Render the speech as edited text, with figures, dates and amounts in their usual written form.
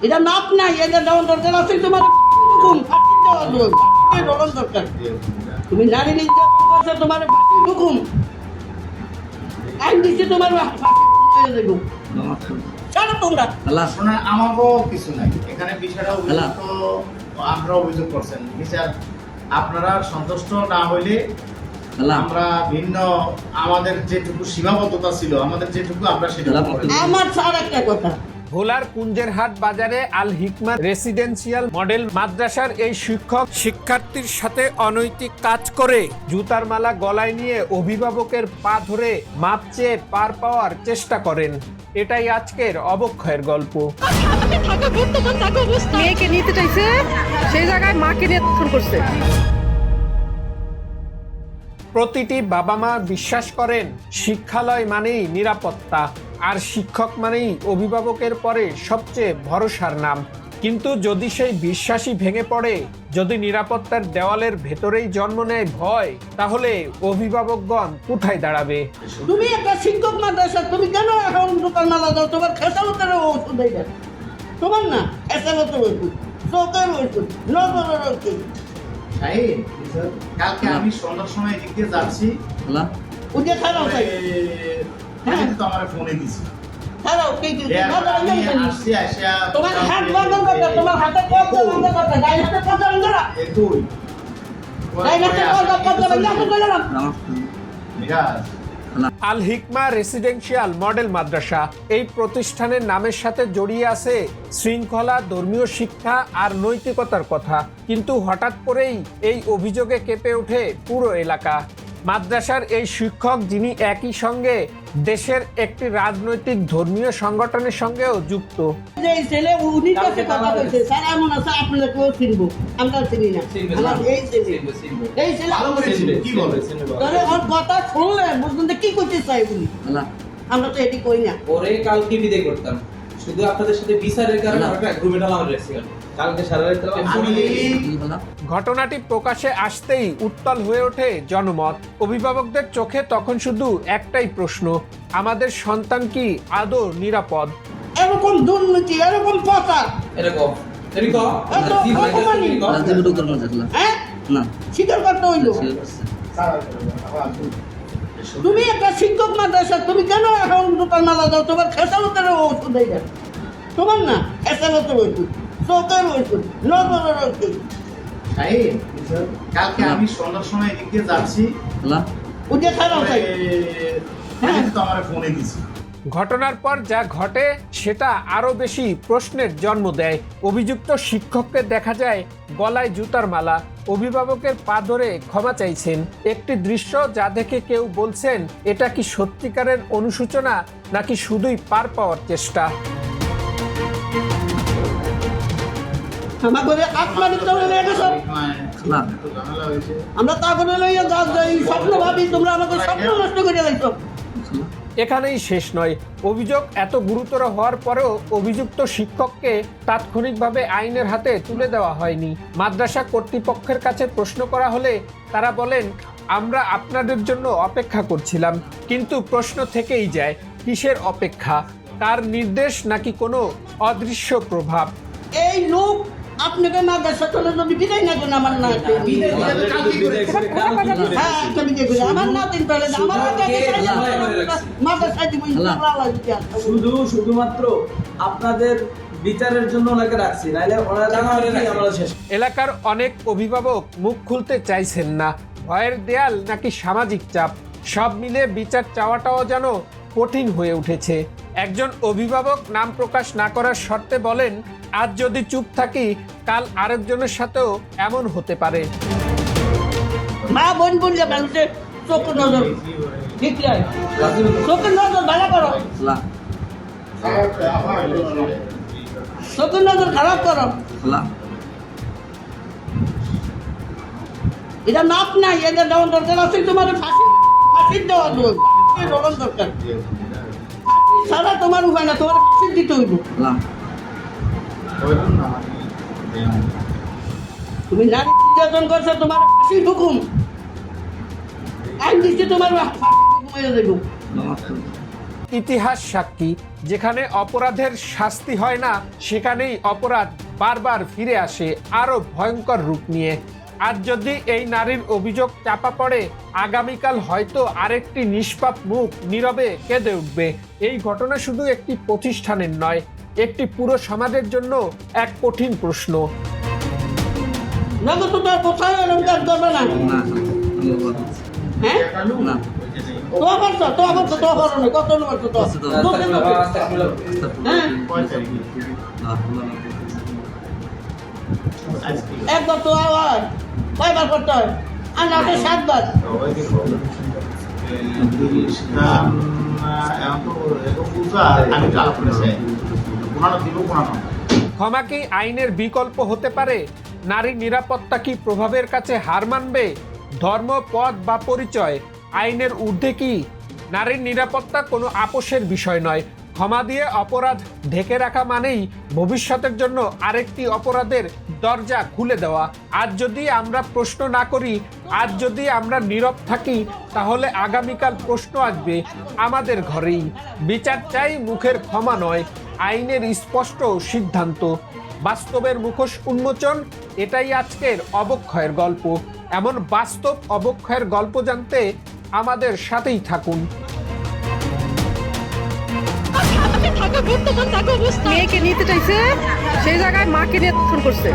এটা মাপ নাই, এটা দেওয়ার দরকার আছে তোমার হুকুম ফাঁসি দেওয়া দরকার। তুমি নারী নির্যাতন করছো, তোমার ফাঁসি হুকুম আইন দিচ্ছে, তোমার ফাঁসি দেবো। ছাড়ো তোমরা। আমারও কিছু নাই এখানে, বিষয়টা অভিযোগ তো আমরা অভিযোগ করছেন, বিচার আপনারা সন্তুষ্ট না হইলে আমরা ভিন্ন আমাদের যেটুকু সীমাবদ্ধতা ছিল, আমাদের যেটুকু আমরা সেটা আমার স্যার একটা কথা, ভোলার কুঞ্জেরহাট বাজারে আল হিকমা রেসিডেন্সিয়াল মডেল মাদ্রাসার এই শিক্ষক শিক্ষার্থীর সাথে অনৈতিক কাজ করে জুতার মালা গলায় নিয়ে অভিভাবকের পা ধরে মাপ চেয়ে পার পাওয়ার চেষ্টা করেন। এটাই আজকের অবক্ষয়ের গল্প। মেয়েকে নিতে চাইছে, সেই জায়গায় মাকে নিয়ে ফোন করছে। প্রতিটি বাবা মা বিশ্বাস করেন শিক্ষালয় মানেই নিরাপত্তা, আর শিক্ষক মানেই অভিভাবকের পরে সবচেয়ে ভরসার নাম। কিন্তু যদি সেই বিশ্বাসই ভেঙে পড়ে, যদি নিরাপত্তার দেওয়ালের ভেতরেই জন্ম নেয় ভয়, তাহলে অভিভাবকগণ কোথায় দাঁড়াবে? তুমি একটা শিক্ষক মাদ্রাসা, তুমি কেন এখন দোকান মালা দাও? তোমার খেসালতের ওষুধ হয়ে যাবে, তোমার না খেসালতের ওষুধ, চোখের ওষুধ, নজরের ওষুধ। কালকে আমি সন্ধ্যার সময় এদিক দিয়ে যাচ্ছি, উঠে খারাপ চাই তো আমার ফোনে দিছি খারাপ তোমার হাত বন্ধ একটু করতে, তোমার হাতে কত বন্ধ করতে, গায়ে হাতে কত বন্ধ করা, গায়ে হাতে কত বন্ধ করতে। আল হিকমা রেসিডেন্সিয়াল মডেল মাদ্রাসা এই প্রতিষ্ঠানের নামের সাথে জড়িয়ে আছে শৃঙ্খলা, ধর্মীয় শিক্ষা আর নৈতিকতার কথা। কিন্তু হঠাৎ করেই এই অভিযোগে কেঁপে ওঠে পুরো এলাকা। মাদ্রাসার এই শিক্ষক, যিনি একই সঙ্গে দেশের একটি রাজনৈতিক ধর্মীয় সংগঠনের সঙ্গেও যুক্ত। এই ছেলে উনি কাছে কথা বলছে, স্যার এমন আছে আপনাদের কেউ চিনবো, আমরা চিনি না। এই ছেলে কি বলে ধরে ওর কথা শুনলে বুঝলেন কি করতে চাই বলি, আমরা তো এটি করি না। পরে কালকে বিদায় করতাম, শুধু আপনাদের সাথে বিচারের কারণে আমরা গ্রুপে ডালা আমার রেসি কালকে সারা রাত ঘটনাটি প্রকাশে আসতেই উত্তাল হয়ে ওঠে জনমত। অভিভাবকদের চোখে তখন শুধু একটাই প্রশ্ন, আমাদের সন্তান কি আদৌ নিরাপদ? এরকম দুর্নীতি, এরকম প্রচার, এরকম হ্যাঁ স্বীকার করতে হইল। তুমি একটা শিক্ষক মাদ্রাসা, তুমি কেন এখন দোকান মালা দাও? তোমার খেসালতের ওষুধ হয়ে যাবে, তোমার না খেসালতের ওষুধ, চোখের ওষুধ, নজরের ওষুধ। কালকে আমি সন্ধ্যার সময় এদিক দিয়ে যাচ্ছি, উঠে খারাপ চাই তো আমার ফোনে দিছি। ঘটনার পর যা ঘটে সেটা আরো বেশি প্রশ্নের জন্ম দেয়। অভিযুক্ত শিক্ষককে দেখা যায় গলায় জুতার মালা, অভিভাবকের পা ধরে ক্ষমা চাইছেন। একটি দৃশ্য যা দেখে কেউ বলছেন এটা কি সত্যিকারের অনুশোচনা নাকি শুধুই পার পাওয়ার চেষ্টা। আমরা তা করে লইয়া স্বপ্ন ভাবি, তোমরা আমাকে স্বপ্ন নষ্ট করে লাইছো। এখানেই শেষ নয়, অভিযোগ এত গুরুতর হওয়ার পরেও অভিযুক্ত শিক্ষককে তাৎক্ষণিকভাবে আইনের হাতে তুলে দেওয়া হয়নি। মাদ্রাসা কর্তৃপক্ষের কাছে প্রশ্ন করা হলে তারা বলেন, আমরা আপনাদের জন্য অপেক্ষা করছিলাম। কিন্তু প্রশ্ন থেকেই যায়, কিসের অপেক্ষা? কার নির্দেশ নাকি কোনো অদৃশ্য প্রভাব? এই লোক আপনাকে মাদ্রাসা চলে যদি বিদায় না করেন, আমার না আমার না দিন পেলে শুধুমাত্র আপনাদের বিচারের জন্য ওনাকে রাখছি, নাইলে আমরা শেষ। এলাকার অনেক অভিভাবক মুখ খুলতে চাইছেন না। ভয়ের দেয়াল নাকি সামাজিক চাপ, সব মিলে বিচার চাওয়াটাও যেন কঠিন হয়ে উঠেছে। একজন অভিভাবক নাম প্রকাশ না করার শর্তে বলেন, আজ যদি চুপ থাকি, কাল আরেকজনের সাথেও এমন হতে পারে। মা বোন বললে মানুষের চোখের নজর ঠিক নয়, চোখের নজর ভালো করো, চোখের নজর খারাপ করো। এটা মাপ নাই, এটা দেওয়ার দরকার আছে তোমার ফাঁসি দেওয়া দরকার। সারা তোমার উপায় না, তোমার ফাঁসি দিতে হইব। তুমি নারী নির্যাতন করছো, তোমার ফাঁসি হুকুম আইন দিচ্ছে, তোমার ফাঁসি হুকুম হয়ে যাইব। ইতিহাস সাক্ষী, যেখানে অপরাধের শাস্তি হয় না সেখানেই অপরাধ বারবার ফিরে আসে আরো ভয়ঙ্কর রূপ নিয়ে। আজ যদি এই নারীর অভিযোগ চাপা পড়ে, আগামীকাল হয়তো আরেকটি নিষ্পাপ মুখ নীরবে কেঁদে উঠবে। এই ঘটনা শুধু একটি প্রতিষ্ঠানের নয়, একটি পুরো সমাজের জন্য এক কঠিন প্রশ্ন। নগদ তো তোর কোথায় এরকম কাজ করবে না হ্যাঁ তো করছো না কত করছো তো হ্যাঁ আজকে একবার তো আবার কয়বার করতে হয় আর না তো 7 বার আমি কাল করে চাই কোনানো দিব কোনানো ক্ষমা কি আইনের বিকল্প হতে পারে? নারীর নিরাপত্তা কি প্রভাবের কাছে হার মানবে? ধর্ম, পদ বা পরিচয় আইনের ঊর্ধ্বে কি? নারীর নিরাপত্তা কোনো আপোষের বিষয় নয়। ক্ষমা দিয়ে অপরাধ ঢেকে রাখা মানেই ভবিষ্যতের জন্য আরেকটি অপরাধের দরজা খুলে দেওয়া। আজ যদি আমরা প্রশ্ন না করি, আজ যদি আমরা নীরব থাকি, তাহলে আগামীকাল প্রশ্ন আসবে আমাদের ঘরেই। বিচার চাই, মুখের ক্ষমা নয়, আইনের স্পষ্ট সিদ্ধান্ত। বাস্তবের মুখোশ উন্মোচন, এটাই আজকের অবক্ষয়ের গল্প। এমন বাস্তব অবক্ষয়ের গল্প জানতে আমাদের সাথেই থাকুন। মেয়েকে নিতে চাইছে, সেই জায়গায় মাকে নিয়ে ধর্ষণ করছে।